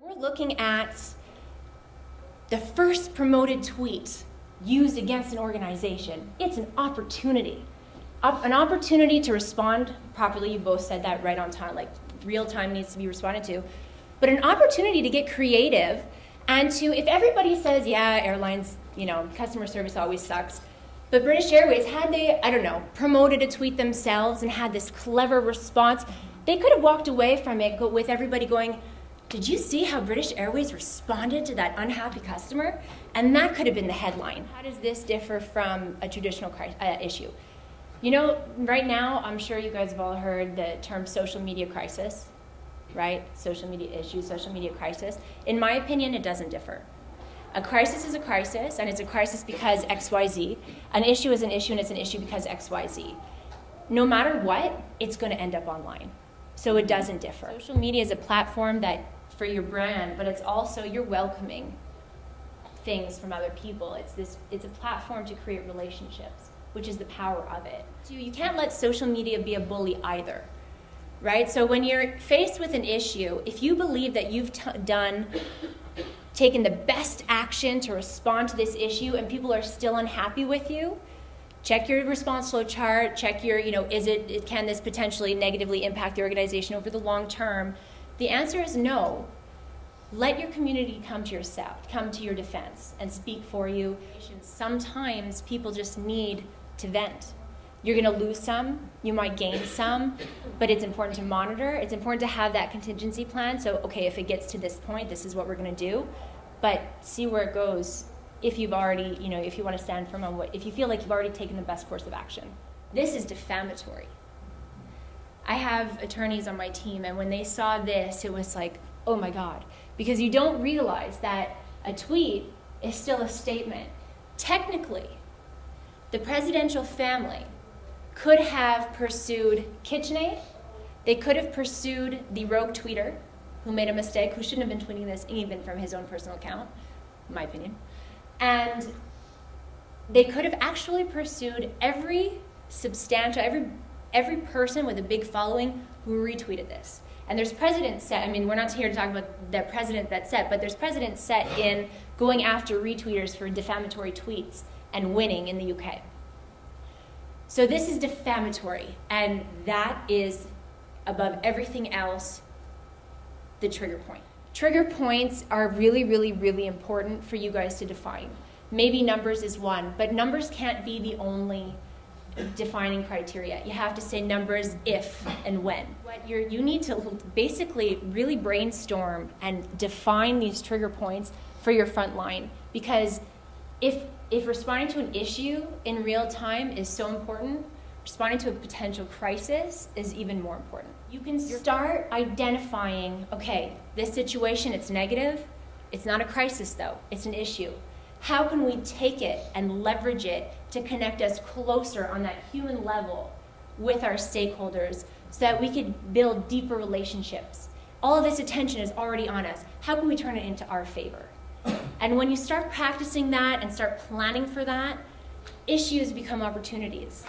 We're looking at the first promoted tweet used against an organization. It's an opportunity. An opportunity to respond properly. You both said that right on time, like real time needs to be responded to. But an opportunity to get creative and to, if everybody says, yeah, airlines, customer service always sucks, but British Airways, had they, I don't know, promoted a tweet themselves and had this clever response, they could have walked away from it with everybody going, did you see how British Airways responded to that unhappy customer? And that could have been the headline. How does this differ from a traditional issue? Right now, I'm sure you guys have all heard the term social media crisis, right? Social media issues, social media crisis. In my opinion, it doesn't differ. A crisis is a crisis, and it's a crisis because XYZ. An issue is an issue, and it's an issue because XYZ. No matter what, it's going to end up online. So it doesn't differ. Social media is a platform for your brand, but it's also, you're welcoming things from other people. It's a platform to create relationships, which is the power of it. So you can't let social media be a bully either, right? So when you're faced with an issue, if you believe that you've taken the best action to respond to this issue and people are still unhappy with you, check your response flow chart, check your, can this potentially negatively impact the organization over the long term? The answer is no. Let your community come to your defense and speak for you. Sometimes people just need to vent. You're going to lose some, you might gain some, but it's important to monitor. It's important to have that contingency plan. So, okay, if it gets to this point, this is what we're going to do, but see where it goes if you've already, if you want to stand firm on if you feel like you've already taken the best course of action. This is defamatory. I have attorneys on my team, and when they saw this, it was like, oh my God, because you don't realize that a tweet is still a statement. Technically, the presidential family could have pursued KitchenAid. They could have pursued the rogue tweeter who made a mistake, who shouldn't have been tweeting this even from his own personal account, in my opinion. And they could have actually pursued every person with a big following who retweeted this. And there's precedent set, we're not here to talk about the precedent that's set, but there's precedent set in going after retweeters for defamatory tweets and winning in the UK. So this is defamatory, and that is, above everything else, the trigger point. Trigger points are really, really, really important for you guys to define. Maybe numbers is one, but numbers can't be the only defining criteria. You have to say numbers if and when. You need to basically really brainstorm and define these trigger points for your front line, because if responding to an issue in real time is so important, responding to a potential crisis is even more important. You can start identifying, okay, this situation, it's negative. It's not a crisis though, it's an issue. How can we take it and leverage it to connect us closer on that human level with our stakeholders so that we could build deeper relationships? All of this attention is already on us. How can we turn it into our favor? And when you start practicing that and start planning for that, issues become opportunities.